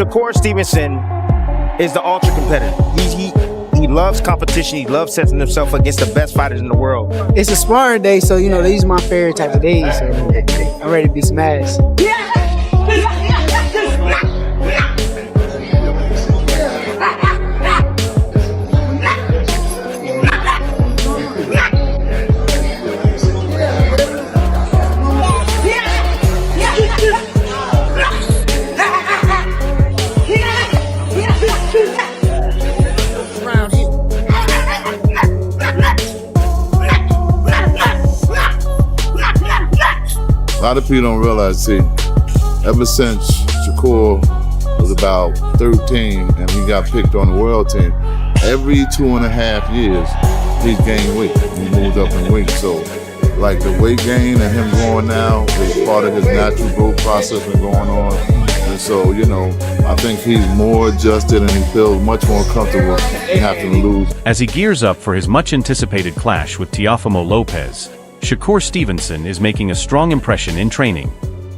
Shakur Stevenson is the ultra competitor. He loves competition. He loves testing himself against the best fighters in the world. It's a sparring day, so these are my favorite type of days. So I'm ready to be smashed. A lot of people don't realize, see, ever since Shakur was about 13 and he got picked on the world team, every 2.5 years, he's gained weight. He moved up in weight. So, like the weight gain and him going now is part of his natural growth process and going on. And so, I think he's more adjusted and he feels much more comfortable in having to lose. As he gears up for his much-anticipated clash with Teofimo Lopez, Shakur Stevenson is making a strong impression in training.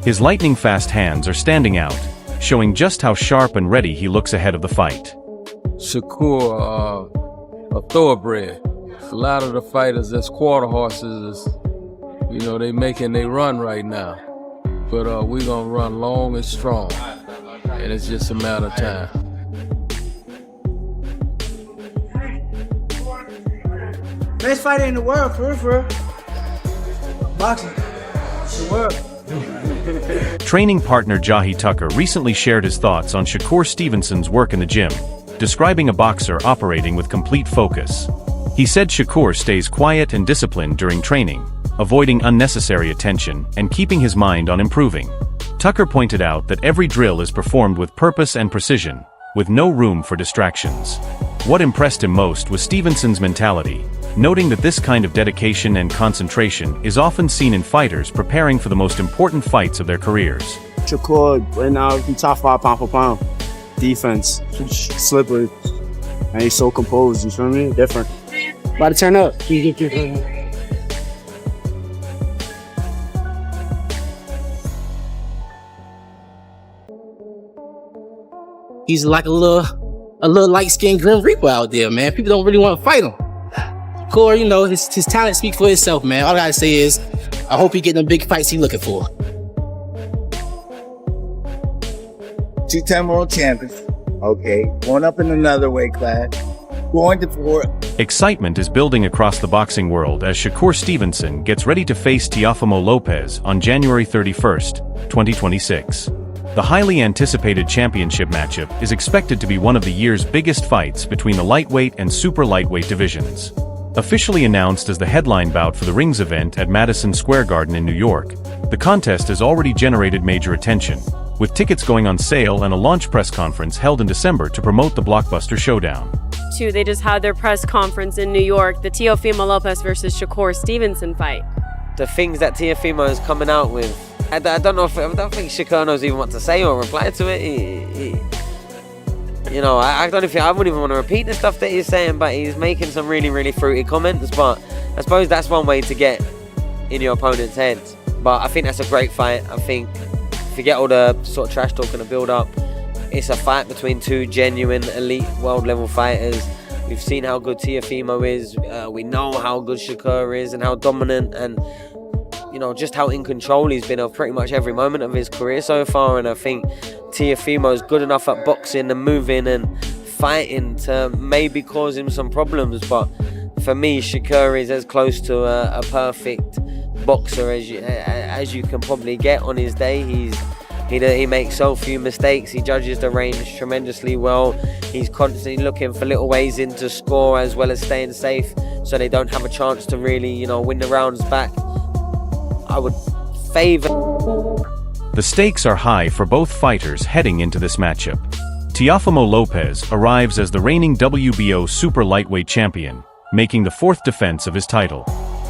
His lightning-fast hands are standing out, showing just how sharp and ready he looks ahead of the fight. Shakur, a thoroughbred. A lot of the fighters that's quarter horses, they run right now. But we're gonna run long and strong, and it's just a matter of time. Best fighter in the world, for real. Boxing. The world. Training partner Jahi Tucker recently shared his thoughts on Shakur Stevenson's work in the gym, describing a boxer operating with complete focus. He said Shakur stays quiet and disciplined during training, avoiding unnecessary attention and keeping his mind on improving. Tucker pointed out that every drill is performed with purpose and precision, with no room for distractions. What impressed him most was Stevenson's mentality, noting that this kind of dedication and concentration is often seen in fighters preparing for the most important fights of their careers. Shakur, right now, he's top 5 pound for pound. Defense, slippery, and he's so composed, you feel me? Different. About to turn up. He's like a little light-skinned Grim Reaper out there, man. People don't really want to fight him. Shakur, his talent speaks for itself, man. All I gotta say is, I hope he get the big fights he's looking for. 2-time world champions. Okay, going up in another weight class. Going to 4. Excitement is building across the boxing world as Shakur Stevenson gets ready to face Teofimo Lopez on January 31st, 2026. The highly anticipated championship matchup is expected to be one of the year's biggest fights between the lightweight and super lightweight divisions. Officially announced as the headline bout for the Rings event at Madison Square Garden in New York, the contest has already generated major attention, with tickets going on sale and a launch press conference held in December to promote the blockbuster showdown. They just had their press conference in New York, the Teofimo Lopez versus Shakur Stevenson fight. The things that Teofimo is coming out with, I don't think Shakur knows even what to say or reply to it. I wouldn't even want to repeat the stuff that he's saying, but he's making some really, really fruity comments. But I suppose that's one way to get in your opponent's head. But I think that's a great fight. I think, forget all the sort of trash talk and the build up. It's a fight between two genuine elite world level fighters. We've seen how good Teofimo is. We know how good Shakur is and how dominant and just how in control he's been of pretty much every moment of his career so far. And I think Teofimo's good enough at boxing and moving and fighting to maybe cause him some problems. But for me, Shakur is as close to a perfect boxer as you can probably get on his day. He makes so few mistakes. He judges the range tremendously well. He's constantly looking for little ways in to score as well as staying safe so they don't have a chance to really, win the rounds back. I would favor. The stakes are high for both fighters heading into this matchup. Teofimo Lopez arrives as the reigning WBO super lightweight champion, making the 4th defense of his title.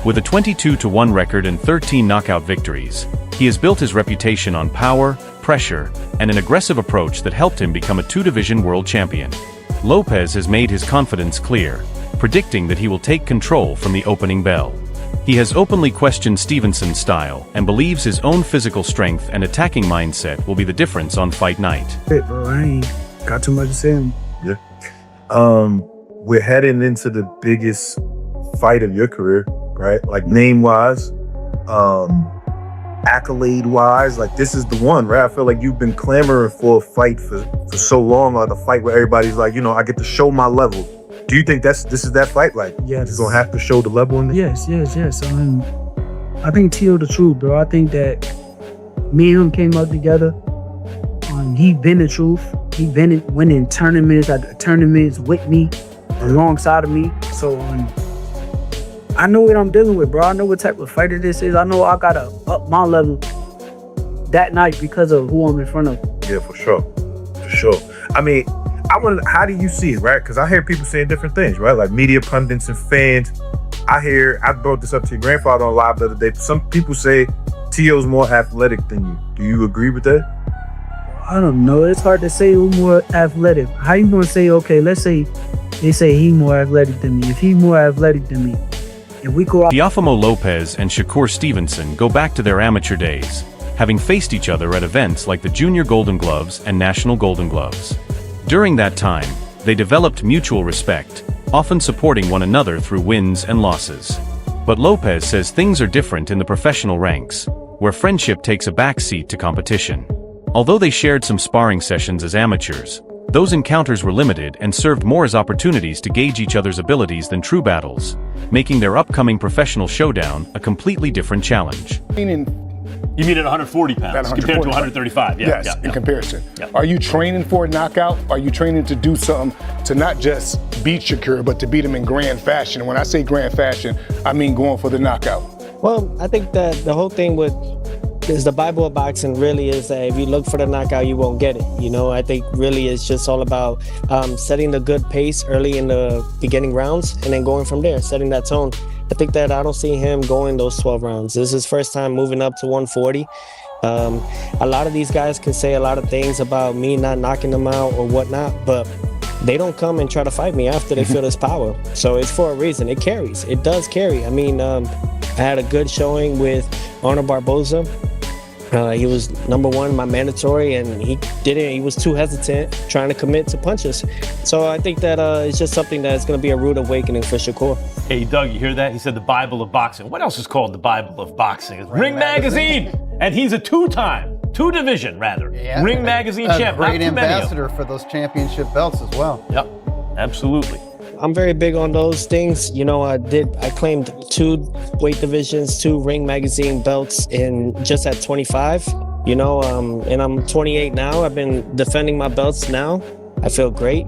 With a 22-1 record and 13 knockout victories, he has built his reputation on power, pressure, and an aggressive approach that helped him become a 2-division world champion. Lopez has made his confidence clear, predicting that he will take control from the opening bell. He has openly questioned Stevenson's style and believes his own physical strength and attacking mindset will be the difference on fight night. Bro, I ain't got too much to say. Yeah. We're heading into the biggest fight of your career, right? Like name-wise, accolade-wise, like this is the one, right? I feel like you've been clamoring for a fight for so long, or the fight where everybody's like, you know, I get to show my level. Do you think this is that fight? Like, Yes. you're gonna have to show the level in this? Yes. I think Tio the truth, bro. I think that me and him came up together. He been the truth. He been winning tournaments after tournaments with me, alongside of me. So I know what I'm dealing with, bro. I know what type of fighter this is. I know I gotta up my level that night because of who I'm in front of. Yeah, for sure. I mean, how do you see it, right? Because I hear people saying different things, right? Like media pundits and fans. I brought this up to your grandfather on live the other day. Some people say Tio's more athletic than you. Do you agree with that? I don't know. It's hard to say who's more athletic. How you gonna say, okay, let's say they say he more athletic than me. If he more athletic than me, if we go out. Teofimo Lopez and Shakur Stevenson go back to their amateur days, having faced each other at events like the Junior Golden Gloves and National Golden Gloves. During that time, they developed mutual respect, often supporting one another through wins and losses. But Lopez says things are different in the professional ranks, where friendship takes a backseat to competition. Although they shared some sparring sessions as amateurs, those encounters were limited and served more as opportunities to gauge each other's abilities than true battles, making their upcoming professional showdown a completely different challenge. You mean at 140 pounds compared to 135? Yeah, yes, in comparison. Yeah. Are you training for a knockout? Are you training to do something to not just beat Shakur, but to beat him in grand fashion? And when I say grand fashion, I mean going for the knockout. Well, I think that the whole thing is the Bible of boxing really is that if you look for the knockout, you won't get it. You know, I think really it's just all about setting the good pace early in the beginning rounds and then going from there, setting that tone. I think that I don't see him going those 12 rounds. This is his first time moving up to 140. A lot of these guys can say a lot of things about me not knocking them out or whatnot, but they don't come and try to fight me after they feel this power. So it's for a reason. It carries. It does carry. I mean, I had a good showing with Arnold Barboza. He was #1, my mandatory, and he was too hesitant trying to commit to punches. So I think that it's just something that's going to be a rude awakening for Shakur. Hey, Doug, you hear that? He said the Bible of boxing. What else is called the Bible of boxing? It's Ring Magazine. And he's a two-division Ring Magazine champ. Great ambassador for those championship belts as well. Yep, absolutely. I'm very big on those things. You know, I claimed 2 weight divisions, 2 Ring Magazine belts just at 25, you know, and I'm 28 now. I've been defending my belts now. I feel great,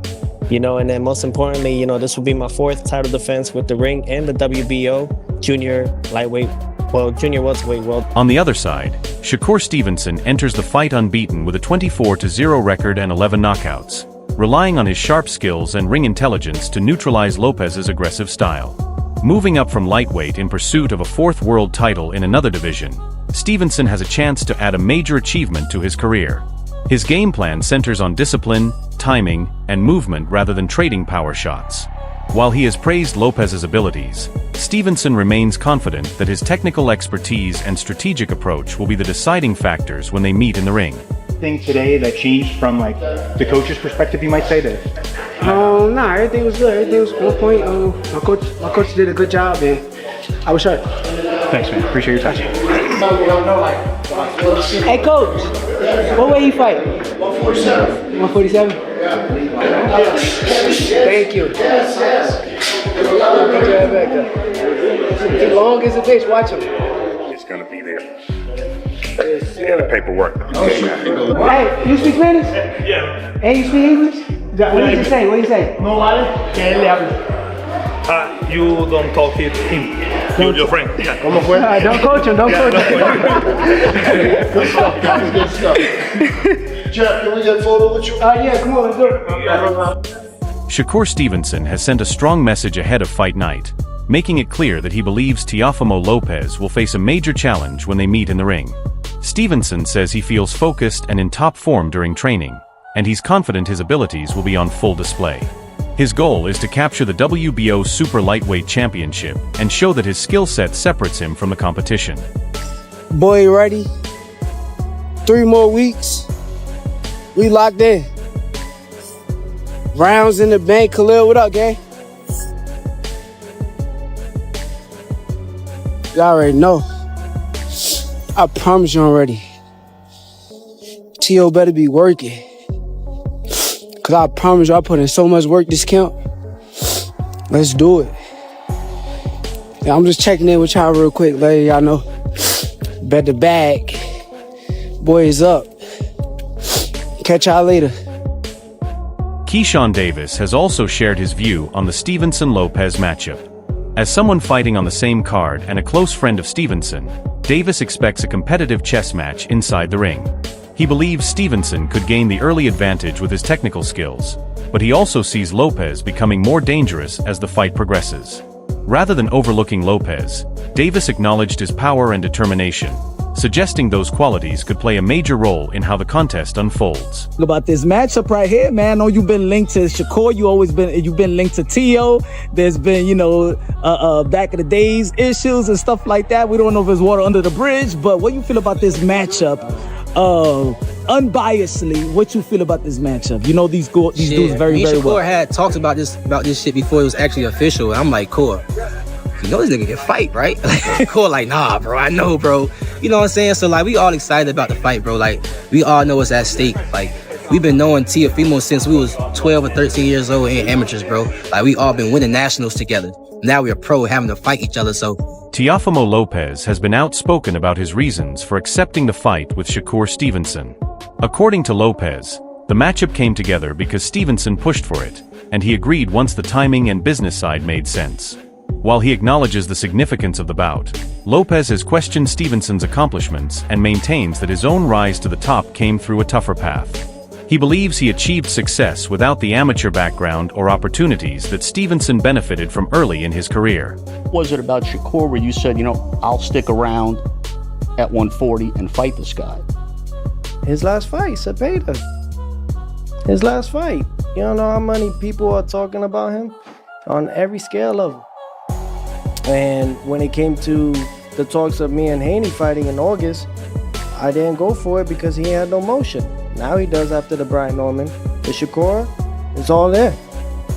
you know, and then most importantly, you know, this will be my 4th title defense with the Ring and the WBO junior welterweight world. On the other side, Shakur Stevenson enters the fight unbeaten with a 24-0 record and 11 knockouts, relying on his sharp skills and ring intelligence to neutralize Lopez's aggressive style. Moving up from lightweight in pursuit of a 4th world title in another division, Stevenson has a chance to add a major achievement to his career. His game plan centers on discipline, timing, and movement rather than trading power shots. While he has praised Lopez's abilities, Stevenson remains confident that his technical expertise and strategic approach will be the deciding factors when they meet in the ring. Thing today that changed from like the coach's perspective, you might say that? Nah, everything was good. Everything was on point. My coach did a good job, and I was sharp. Thanks, man. Appreciate your time. Hey, coach, what way you fight? 147. 147? Thank you. As long as it takes, watch him. It's gonna be there. And the paperwork. Hey, you speak Spanish? Yeah. Hey, you speak English? What do you say? What do you say? No vale. Que él le hable. You don't talk to him. Your friend. Yeah. ¿Cómo fue? Don't coach him. Don't coach him. Good stuff, guys. Good stuff. Jeff, can we get a photo with you? Yeah, come on, let's do it. Shakur Stevenson has sent a strong message ahead of fight night, making it clear that he believes Teofimo Lopez will face a major challenge when they meet in the ring. Stevenson says he feels focused and in top form during training, and he's confident his abilities will be on full display. His goal is to capture the WBO Super Lightweight Championship and show that his skill set separates him from the competition. Boy, ready? 3 more weeks. We locked in. Rounds in the bank. Khalil, what up, gang? Y'all already know. I promise you already. T.O. better be working. Cause I promise you I put in so much work this camp. Let's do it. Yeah, I'm just checking in with y'all real quick, letting y'all know. Bet the bag. Boy is up. Catch y'all later. Keyshawn Davis has also shared his view on the Stevenson-Lopez matchup. As someone fighting on the same card and a close friend of Stevenson, Davis expects a competitive chess match inside the ring. He believes Stevenson could gain the early advantage with his technical skills, but he also sees Lopez becoming more dangerous as the fight progresses. Rather than overlooking Lopez, Davis acknowledged his power and determination, suggesting those qualities could play a major role in how the contest unfolds. About this matchup right here, man. I know you've been linked to Shakur. You've been linked to Tio. There's been, back in the days issues and stuff like that. We don't know if there's water under the bridge, but what you feel about this matchup? Unbiasedly, what you feel about this matchup? You know these dudes very, very well. Shakur had talked about this shit before it was actually official. And I'm like, Core, you know this nigga can fight, right? Core like, nah, bro, I know, bro. You know what I'm saying? So like, we all excited about the fight, bro. Like, we all know what's at stake. Like, we've been knowing Teofimo since we was 12 or 13 years old and amateurs, bro. Like, we all been winning nationals together. Now we're pro having to fight each other, so. Teofimo Lopez has been outspoken about his reasons for accepting the fight with Shakur Stevenson. According to Lopez, the matchup came together because Stevenson pushed for it, and he agreed once the timing and business side made sense. While he acknowledges the significance of the bout, Lopez has questioned Stevenson's accomplishments and maintains that his own rise to the top came through a tougher path. He believes he achieved success without the amateur background or opportunities that Stevenson benefited from early in his career. What was it about Shakur where you said, I'll stick around at 140 and fight this guy? His last fight, Cepeda. His last fight. You don't know how many people are talking about him on every scale level. And when it came to the talks of me and Haney fighting in August, I didn't go for it because he had no motion. Now he does after the Brian Norman. The Shakur, it's all there.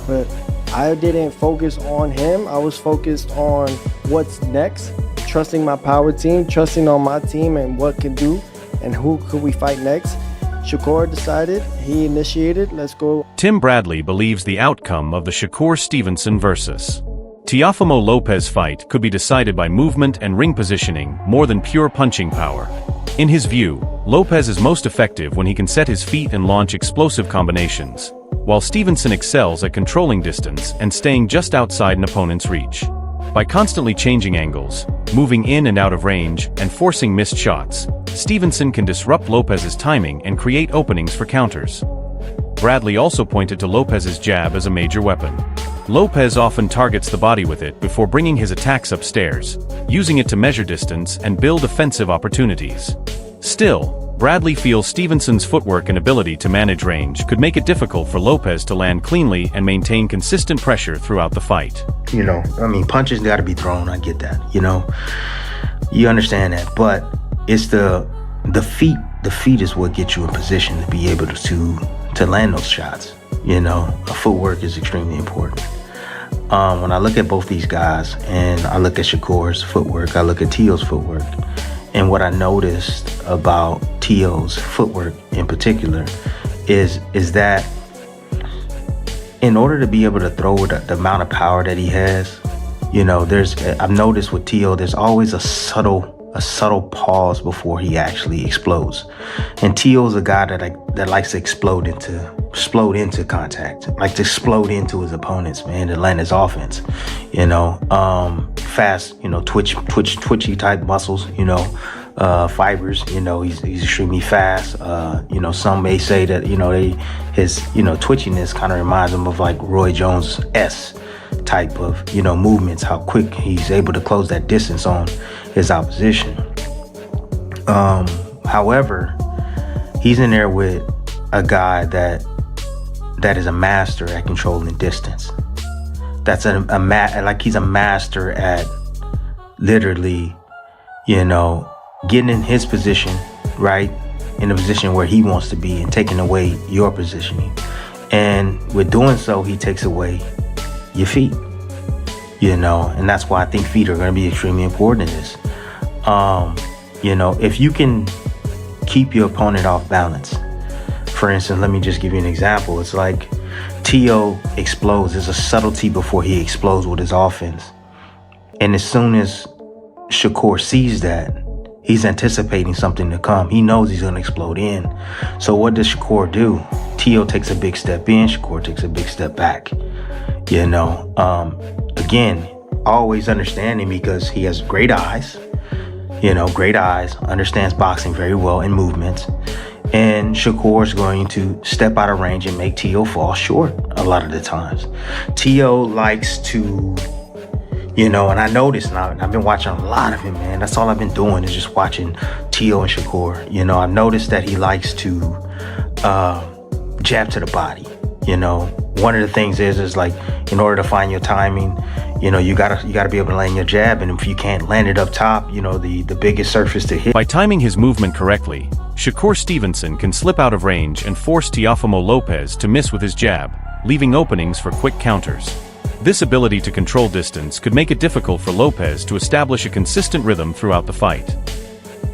But I didn't focus on him. I was focused on what's next, trusting my power team, trusting on my team and what can do and who could we fight next. Shakur decided, he initiated, let's go. Tim Bradley believes the outcome of the Shakur-Stevenson versus Teofimo Lopez fight could be decided by movement and ring positioning more than pure punching power. In his view, Lopez is most effective when he can set his feet and launch explosive combinations, while Stevenson excels at controlling distance and staying just outside an opponent's reach. By constantly changing angles, moving in and out of range, and forcing missed shots, Stevenson can disrupt Lopez's timing and create openings for counters. Bradley also pointed to Lopez's jab as a major weapon. Lopez often targets the body with it before bringing his attacks upstairs, using it to measure distance and build offensive opportunities. Still, Bradley feels Stevenson's footwork and ability to manage range could make it difficult for Lopez to land cleanly and maintain consistent pressure throughout the fight. Punches gotta be thrown, I get that, You understand that, but it's the feet. The feet is what gets you in position to be able to land those shots. Footwork is extremely important. When I look at both these guys and I look at Shakur's footwork, I look at Tio's footwork, and what I noticed about Tio's footwork in particular is that in order to be able to throw the amount of power that he has, I've noticed with Tio, there's always a subtle pause before he actually explodes. And Tio's a guy that likes to explode into contact, like to explode into his opponents, man, to land his offense. Fast, twitchy type muscles, fibers. He's extremely fast. Some may say that his twitchiness kind of reminds him of like Roy Jones' type of movements. How quick he's able to close that distance on his opposition. However, he's in there with a guy that that is a master at controlling distance. That's like he's a master at literally, you know, getting in his position, right? In a position where he wants to be and taking away your positioning. And with doing so, he takes away your feet, you know, and that's why I think feet are going to be extremely important in this. You know, if you can keep your opponent off balance, for instance, let me just give you an example. It's like Teo explodes. There's a subtlety before he explodes with his offense. And as soon as Shakur sees that, he's anticipating something to come. He knows he's going to explode in. So what does Shakur do? Teo takes a big step in. Shakur takes a big step back. You know, again, always understanding because he has great eyes. You know, great eyes, understands boxing very well and movements. And Shakur is going to step out of range and make Teo fall short a lot of the times. Teo likes to, you know, and I noticed now, I've been watching a lot of him, man. That's all I've been doing is just watching Teo and Shakur. You know, I've noticed that he likes to jab to the body. You know, one of the things is like, in order to find your timing, you know, you gotta be able to land your jab, and if you can't land it up top, you know, the biggest surface to hit. By timing his movement correctly, Shakur Stevenson can slip out of range and force Teofimo Lopez to miss with his jab, leaving openings for quick counters. This ability to control distance could make it difficult for Lopez to establish a consistent rhythm throughout the fight.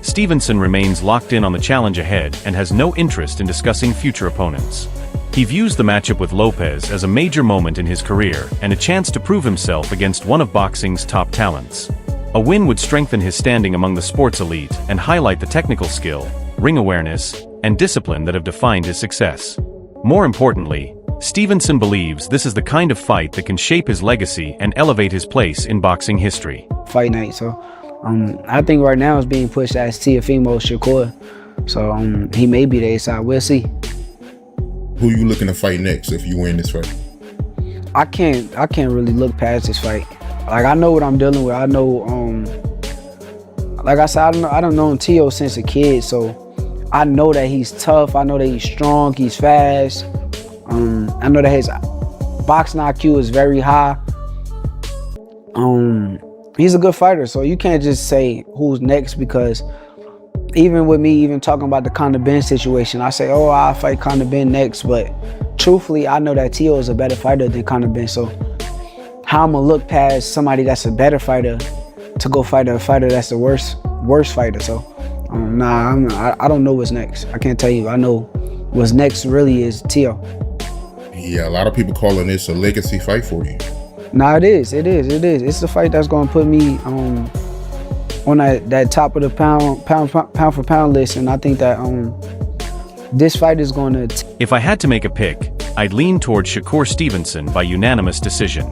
Stevenson remains locked in on the challenge ahead and has no interest in discussing future opponents. He views the matchup with Lopez as a major moment in his career and a chance to prove himself against one of boxing's top talents. A win would strengthen his standing among the sports elite and highlight the technical skill, ring awareness, and discipline that have defined his success. More importantly, Stevenson believes this is the kind of fight that can shape his legacy and elevate his place in boxing history. Fight night, so I think right now it's being pushed as Teofimo Shakur. So he may be the A-side, we'll see. Who you looking to fight next if you win this fight? I can't really look past this fight. Like, I know what I'm dealing with. I know, like I said, I don't know Teo since a kid, so I know that he's tough. I know that he's strong. He's fast. I know that his boxing IQ is very high. He's a good fighter, so you can't just say who's next, because even with me even talking about the Conor Ben situation, I say, oh, I'll fight Conor Ben next, but truthfully, I know that Teo is a better fighter than Conor Ben, so how I'm gonna look past somebody that's a better fighter to go fight a fighter that's the worst fighter? So I don't know what's next. I can't tell you. I know what's next really is Teo. Yeah, a lot of people calling this a legacy fight for you. Nah, it is. It's the fight that's gonna put me on that top of the pound for pound list, and I think that this fight is going to... If I had to make a pick, I'd lean towards Shakur Stevenson by unanimous decision.